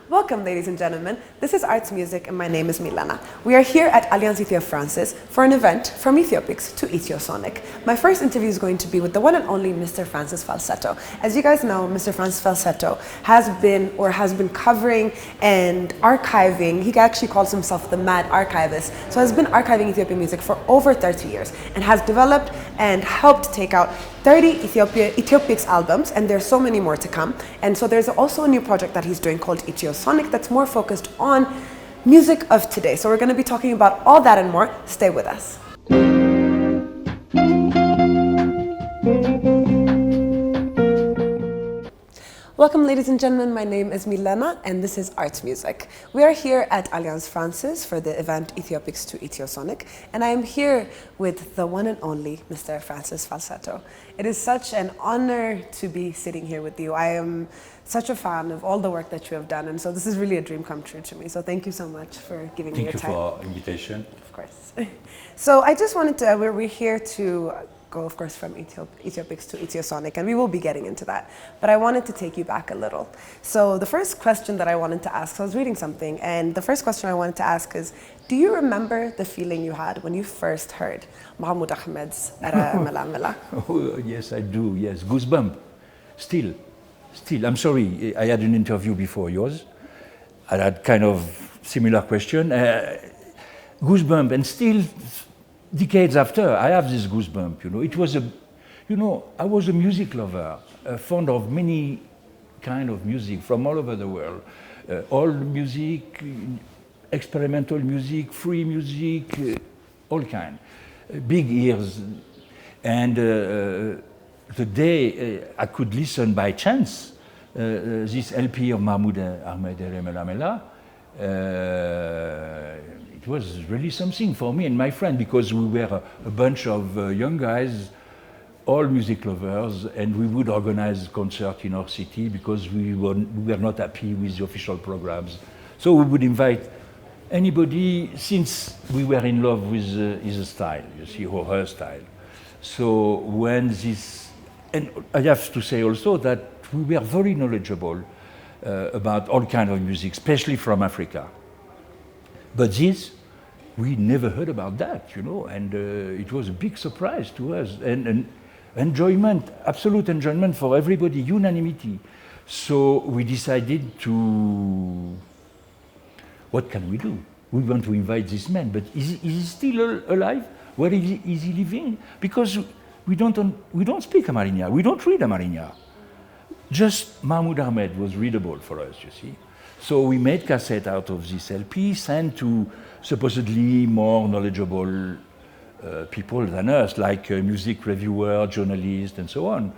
Welcome, ladies and gentlemen. This is Arts Music, and my name is Milena. We are here at Alliance Ethio Francis for an event from Ethiopiques to Ethiosonic. My first interview is going to be with the one and only Mr. Francis Falceto. As you guys know, Mr. Francis Falceto has been covering and archiving. He actually calls himself the mad archivist. So has been archiving Ethiopian music for over 30 years and has developed and helped take out 30 Ethiopiques albums, and there's so many more to come. And so there's also a new project that he's doing called Ethiosonic that's more focused on music of today. So we're going to be talking about all that and more. Stay with us. Welcome, ladies and gentlemen. My name is Milena, and this is Arts Music. We are here at Alliance Francis for the event Ethiopiques to Ethiosonic, and I am here with the one and only Mr. Francis Falceto. It is such an honor to be sitting here with you. I am such a fan of all the work that you have done, and so this is really a dream come true to me. So thank you so much for giving me your time. Thank you for invitation. Of course. So I just wanted to, we're here to go, of course, from Ethiopiques to Ethiosonic, and we will be getting into that. But I wanted to take you back a little. So the first question that I wanted to ask, so I was reading something, and the first question I wanted to ask is, do you remember the feeling you had when you first heard Mahmoud Ahmed's Ara Mela Mela? Oh, yes, I do, yes. Goosebump. Still. I'm sorry, I had an interview before yours. I had kind of similar question. Goosebump, and still, decades after, I have this goosebump, It was I was a music lover, fond of many kind of music from all over the world. Old music, experimental music, free music, all kind. Big ears. And the day I could listen by chance, this LP of Mahmoud Ahmed Mela Mela, it was really something for me and my friend, because we were a bunch of young guys, all music lovers, and we would organize concerts in our city because we were not happy with the official programs. So we would invite anybody, since we were in love with his style, you see, or her style. So when this, and I have to say also that we were very knowledgeable about all kinds of music, especially from Africa. But this, we never heard about that, and it was a big surprise to us, and enjoyment, absolute enjoyment for everybody, unanimity. So we decided to, what can we do? We want to invite this man, but is he still alive? Where is he living? Because we don't speak Amharinia, we don't read Amharinia. Just Mahmoud Ahmed was readable for us, you see. So we made cassette out of this LP, sent to supposedly more knowledgeable people than us, like music reviewer, journalists, and so on.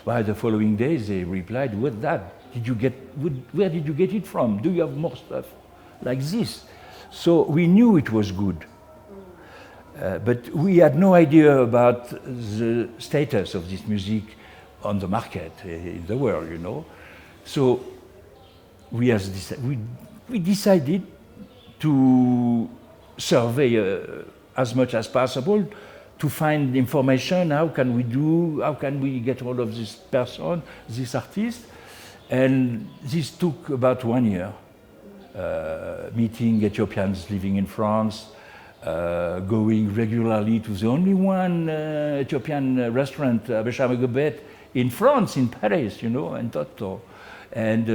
By the following days, they replied, "What that? Where did you get it from? Do you have more stuff like this?" So we knew it was good, but we had no idea about the status of this music on the market in the world, So we decided to survey as much as possible to find information. How can we get hold of this person, this artist? And this took about 1 year, meeting Ethiopians living in France, going regularly to the only one Ethiopian restaurant, Abeshamagobet, in France, in Paris, and Toto. And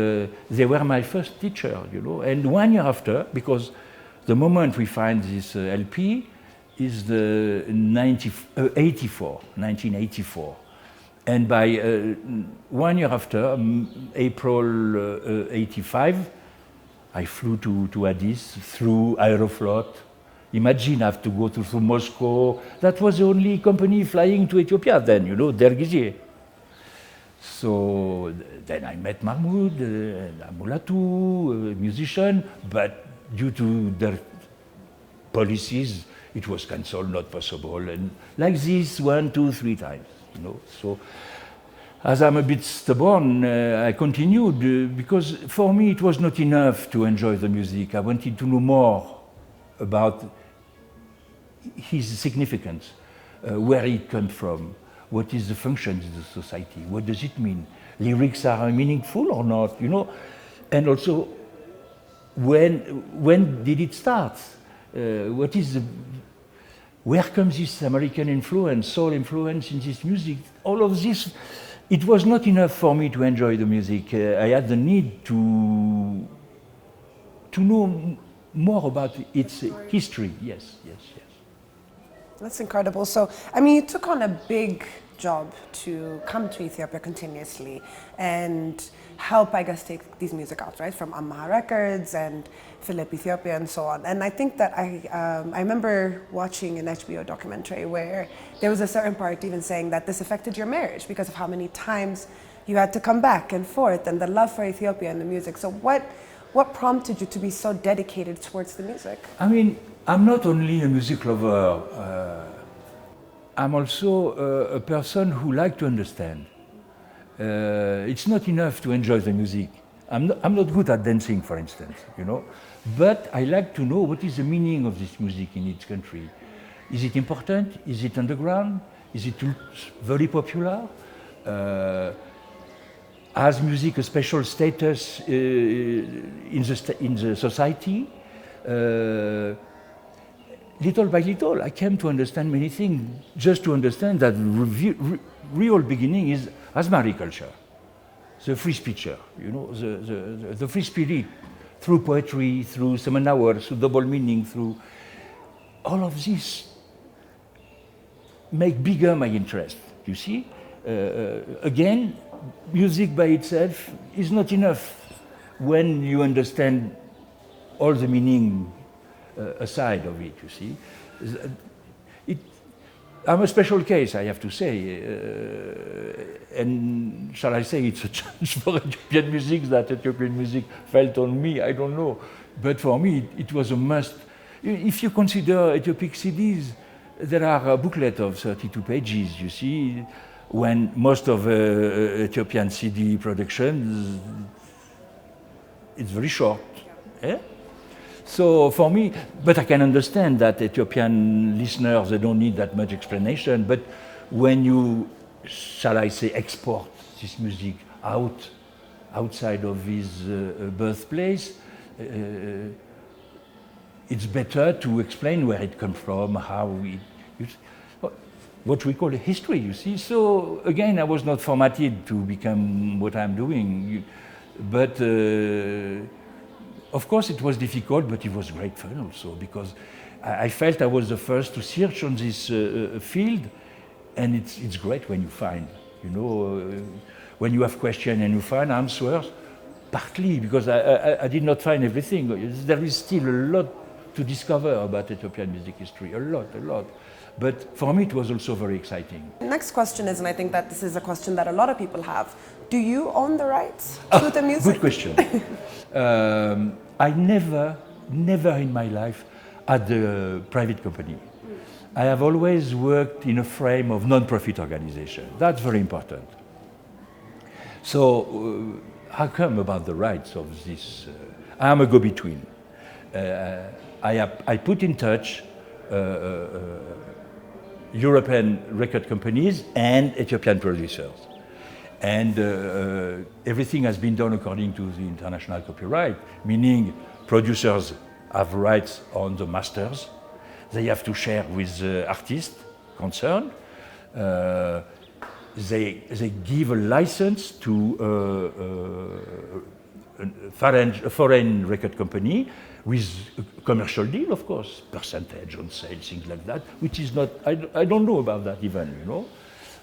they were my first teacher, And 1 year after, because the moment we find this LP is the 1984. And by 1 year after, April 85, I flew to Addis through Aeroflot. Imagine I have to go through Moscow. That was the only company flying to Ethiopia then, Dergizier. So then I met Mahmoud, Mulatu, a musician, but due to their policies, it was cancelled, not possible. And like this, 1, 2, 3 times, So as I'm a bit stubborn, I continued because for me it was not enough to enjoy the music. I wanted to know more about his significance, where it came from, what is the function of the society, what does it mean? Lyrics are meaningful or not, you know? And also, when did it start? What is the, where comes this American influence, soul influence in this music? All of this, it was not enough for me to enjoy the music. I had the need to know more about its history. Yes, yes, yes. That's incredible. So, I mean, you took on a big job to come to Ethiopia continuously and help, I guess, take these music out, right? From Amaha Records and Philip Ethiopia and so on. And I think that I remember watching an HBO documentary where there was a certain part even saying that this affected your marriage because of how many times you had to come back and forth and the love for Ethiopia and the music. So what prompted you to be so dedicated towards the music? I mean, I'm not only a music lover, I'm also a person who likes to understand. It's not enough to enjoy the music. I'm not good at dancing, for instance, you know, but I like to know what is the meaning of this music in each country. Is it important? Is it underground? Is it very popular? Has music a special status in the society? Little by little, I came to understand many things, just to understand that real beginning is as mariculture, the free speecher, you know, the free spirit, through poetry, through seminar, through double meaning, through all of this make bigger my interest, you see? Again, music by itself is not enough when you understand all the meaning aside of it, you see. I'm a special case, I have to say, and shall I say it's a challenge for Ethiopian music that Ethiopian music felt on me, I don't know. But for me, it was a must. If you consider Ethiopic CDs, there are a booklet of 32 pages, you see, when most of Ethiopian CD productions, it's very short. Eh? So for me, but I can understand that Ethiopian listeners, they don't need that much explanation, but when you, shall I say, export this music outside of his birthplace, it's better to explain where it comes from, how it, what we call a history, you see. So again, I was not formatted to become what I'm doing, but of course, it was difficult, but it was great fun also, because I felt I was the first to search on this field, and it's great when you find, you know, when you have questions and you find answers, partly because I did not find everything. There is still a lot to discover about Ethiopian music history, a lot. But for me, it was also very exciting. Next question is, and I think that this is a question that a lot of people have, do you own the rights to the music? Good question. I never in my life had a private company. I have always worked in a frame of non-profit organization. That's very important. So how come about the rights of this? I am a go-between. I put in touch European record companies and Ethiopian producers. And everything has been done according to the international copyright, meaning producers have rights on the masters. They have to share with the artist concerned. They give a license to a foreign record company with a commercial deal, of course, percentage on sales, things like that, which is not, I don't know about that even, you know.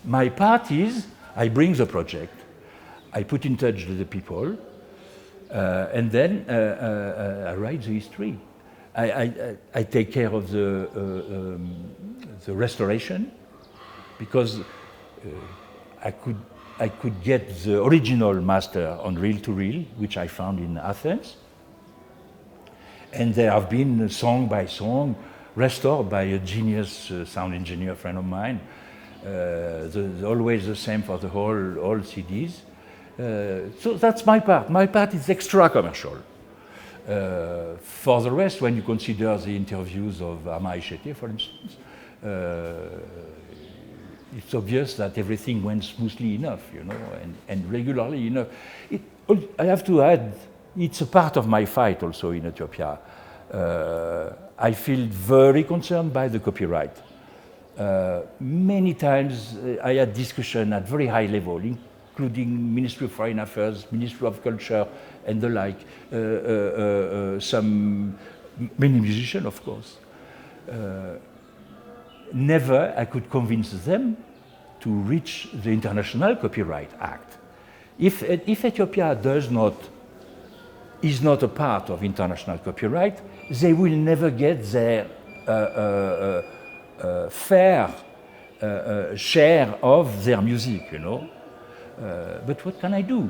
My part is, I bring the project, I put in touch with the people, and then I write the history. I take care of the restoration, because I could get the original master on reel-to-reel, which I found in Athens, and they have been song by song restored by a genius sound engineer friend of mine. Always the same for the all CDs. So that's my part. My part is extra commercial. For the rest, when you consider the interviews of Ama Ishete, for instance, it's obvious that everything went smoothly enough, you know, and regularly enough. I have to add, it's a part of my fight also in Ethiopia. I feel very concerned by the copyright. Many times I had discussion at very high level, including Ministry of Foreign Affairs, Ministry of Culture, and the like. Many musicians, of course. Never I could convince them to reach the International Copyright Act. If Ethiopia is not a part of international copyright, they will never get their fair share of their music, you know. But what can I do?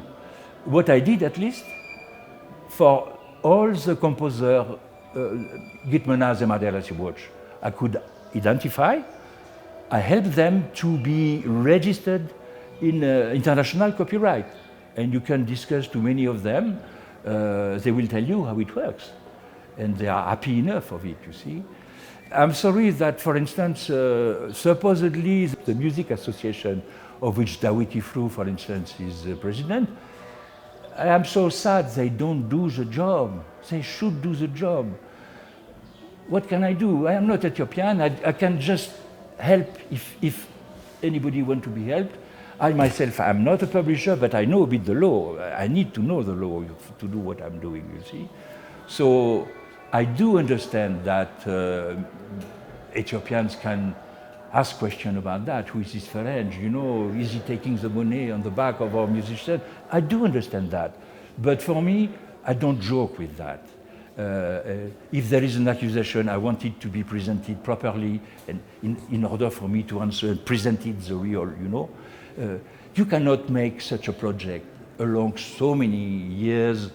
What I did, at least, for all the composers, Gitmenaz and Madeira Watch, I could identify. I helped them to be registered in international copyright. And you can discuss to many of them. They will tell you how it works. And they are happy enough of it, you see. I'm sorry that, for instance, supposedly the Music Association, of which Dawit Ifru, for instance, is the president, I am so sad they don't do the job. They should do the job. What can I do? I am not Ethiopian. I can just help if anybody wants to be helped. I myself am not a publisher, but I know a bit the law. I need to know the law to do what I'm doing, you see. So I do understand that Ethiopians can ask questions about that. Who is this Ferenc? You know, is he taking the money on the back of our musicians? I do understand that. But for me, I don't joke with that. If there is an accusation, I want it to be presented properly, and in order for me to answer and present it the real, you know. You cannot make such a project along so many years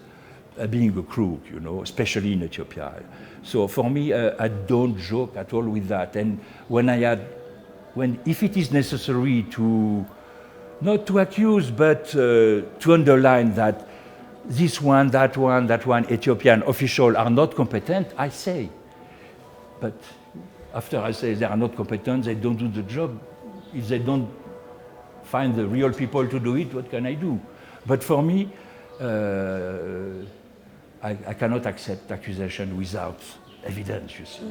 being a crook, you know, especially in Ethiopia. So for me, I don't joke at all with that. And if it is necessary to, not to accuse, but to underline that this one, that one, Ethiopian official are not competent, I say. But after I say they are not competent, they don't do the job. If they don't find the real people to do it, what can I do? But for me, I cannot accept accusation without evidence, you see.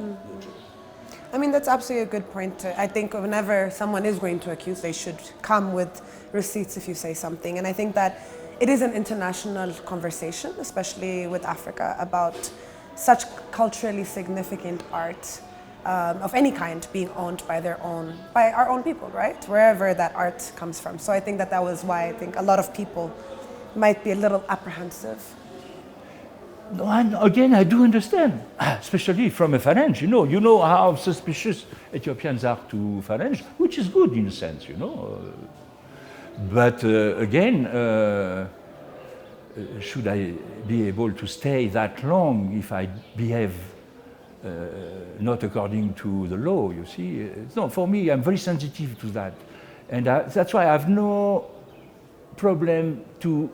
I mean, that's absolutely a good point. I think whenever someone is going to accuse, they should come with receipts if you say something. And I think that it is an international conversation, especially with Africa, about such culturally significant art of any kind being owned by our own people, right? Wherever that art comes from. So I think that was why I think a lot of people might be a little apprehensive. No, and again, I do understand, especially from a Ferenc, you know how suspicious Ethiopians are to Ferenc, which is good in a sense, you know. But again, should I be able to stay that long if I behave not according to the law, you see? No, for me, I'm very sensitive to that. And that's why I have no problem to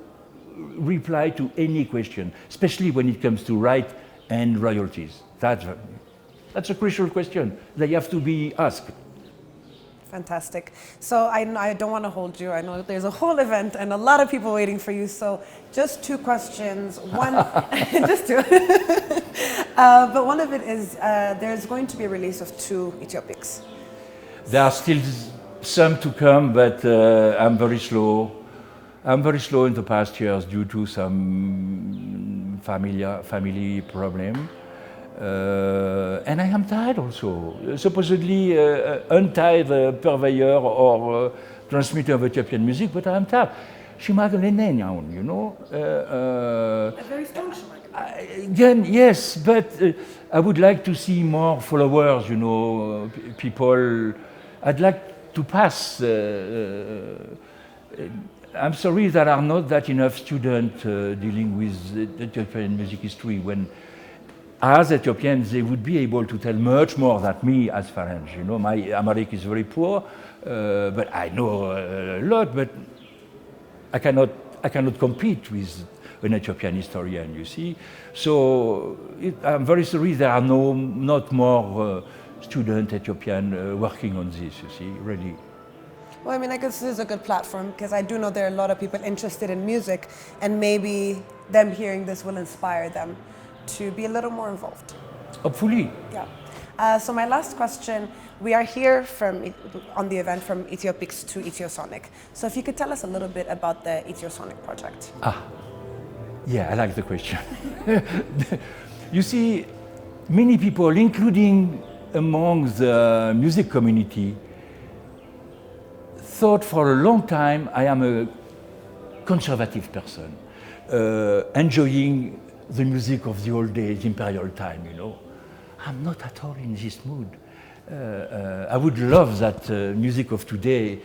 reply to any question, especially when it comes to right and royalties. That's a crucial question. They have to be asked. Fantastic. So I don't want to hold you. I know there's a whole event and a lot of people waiting for you. So just two questions. One, just two. But one of it is there's going to be a release of 2 Ethiopiques. There are still some to come, but I'm very slow. I'm very slow in the past years due to some family problem. And I am tired also. Supposedly untied purveyor or transmitter of Ethiopian music, but I am tired. Shimagalenenyang, you know. A very strong Again, yes, but I would like to see more followers, you know, people. I'd like to pass. I'm sorry there are not that enough students dealing with Ethiopian music history when, as Ethiopians, they would be able to tell much more than me as Ferenc. You know, my Amharic is very poor, but I know a lot, but I cannot compete with an Ethiopian historian, you see. So I'm very sorry there are not more student Ethiopian working on this, you see, really. Well, I mean, I guess this is a good platform because I do know there are a lot of people interested in music, and maybe them hearing this will inspire them to be a little more involved. Hopefully. Yeah. So my last question, we are here on the event from Ethiopiques to Ethiosonic. So if you could tell us a little bit about the Ethiosonic project. Yeah, I like the question. You see, many people, including among the music community, thought for a long time I am a conservative person, enjoying the music of the old days, imperial time, you know. I'm not at all in this mood. I would love that music of today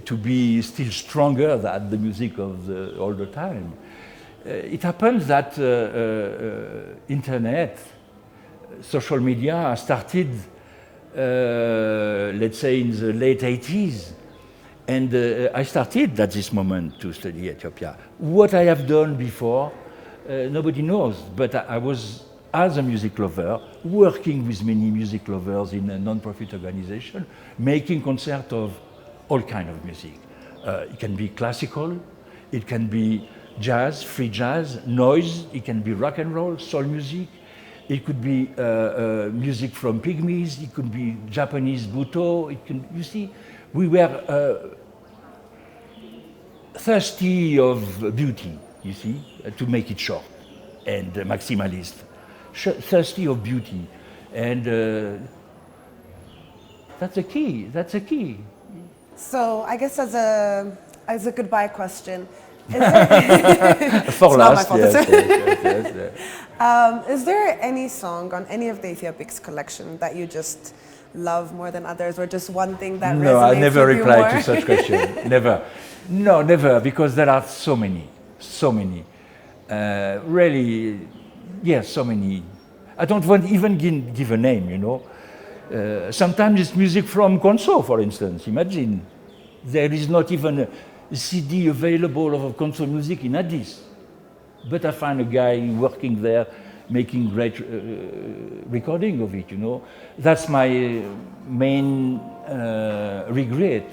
to be still stronger than the music of the older time. It happens that internet, social media started, let's say, in the late 80s. And I started at this moment to study Ethiopia. What I have done before, nobody knows, but I was, as a music lover, working with many music lovers in a non-profit organization, making concerts of all kinds of music. It can be classical, it can be jazz, free jazz, noise, it can be rock and roll, soul music, it could be music from Pygmies, it could be Japanese Buto, you see, we were thirsty of beauty, you see, to make it short, and maximalist. Thirsty of beauty, and that's a key. So I guess as a goodbye question, is there for last, yes. Is there any song on any of the Ethiopiques collection that you just love more than others, or just one thing that resonates with you more? No, I never reply to such questions. Never. No, never, because there are so many. Really, yes, so many. I don't want even give a name, you know. Sometimes it's music from Conso, for instance. Imagine, there is not even a CD available of Conso music in Addis. But I find a guy working there, making great recording of it, you know. That's my main regret.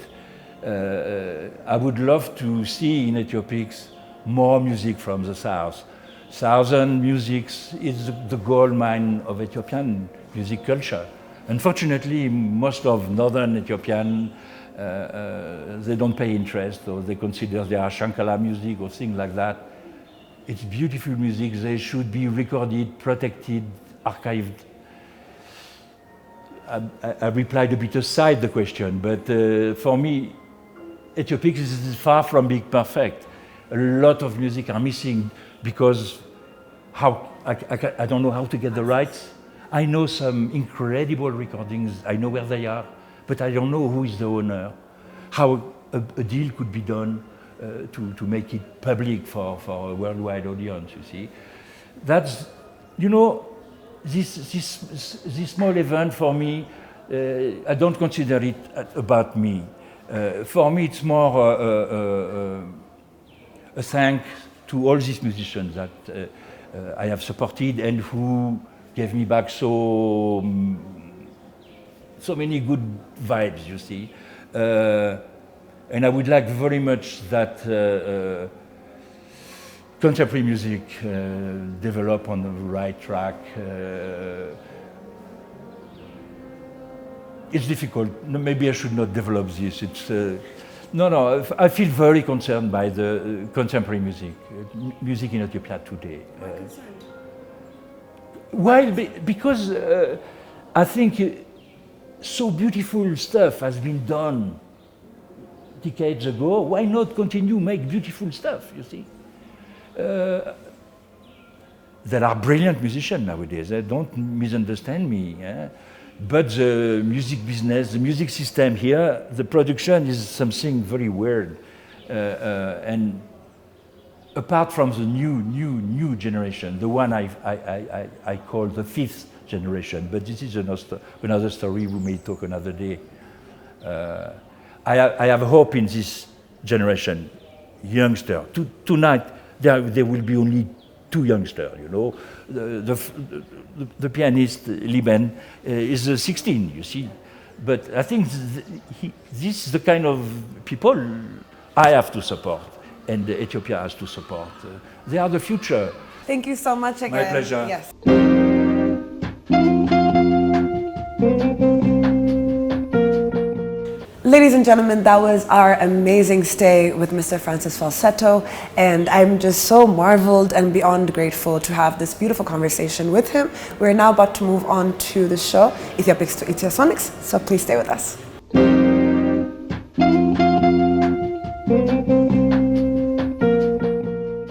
I would love to see in Ethiopiques more music from the south. Southern music is the gold mine of Ethiopian music culture. Unfortunately, most of northern Ethiopian, they don't pay interest, or they consider they are Shankala music or things like that. It's beautiful music. They should be recorded, protected, archived. I replied a bit aside the question, but for me, Ethiopiques is far from being perfect. A lot of music are missing because I don't know how to get the rights. I know some incredible recordings. I know where they are, but I don't know who is the owner. How a deal could be done to make it public for a worldwide audience, you see. That's, you know, this small event for me, I don't consider it about me. For me, it's more a thanks to all these musicians that I have supported and who gave me back so many good vibes, you see. And I would like very much that contemporary music develop on the right track. It's difficult. Maybe I should not develop this. It's no. I feel very concerned by the contemporary music in Ethiopia today. Why? Because I think so beautiful stuff has been done decades ago. Why not continue make beautiful stuff? You see. There are brilliant musicians nowadays. Don't misunderstand me. But the music business, the music system here, the production is something very weird. And apart from the new generation, the one I call the fifth generation, but this is another story we may talk another day. I have hope in this generation, youngster. Tonight, there will be only two youngsters, you know. The pianist, Liben, is 16, you see. But I think this is the kind of people I have to support, and Ethiopia has to support. They are the future. Thank you so much again. My pleasure. Yes. Ladies and gentlemen, that was our amazing stay with Mr. Francis Falceto, and I'm just so marveled and beyond grateful to have this beautiful conversation with him. We're now about to move on to the show, Ethiopiques to Ethiosonics, so please stay with us.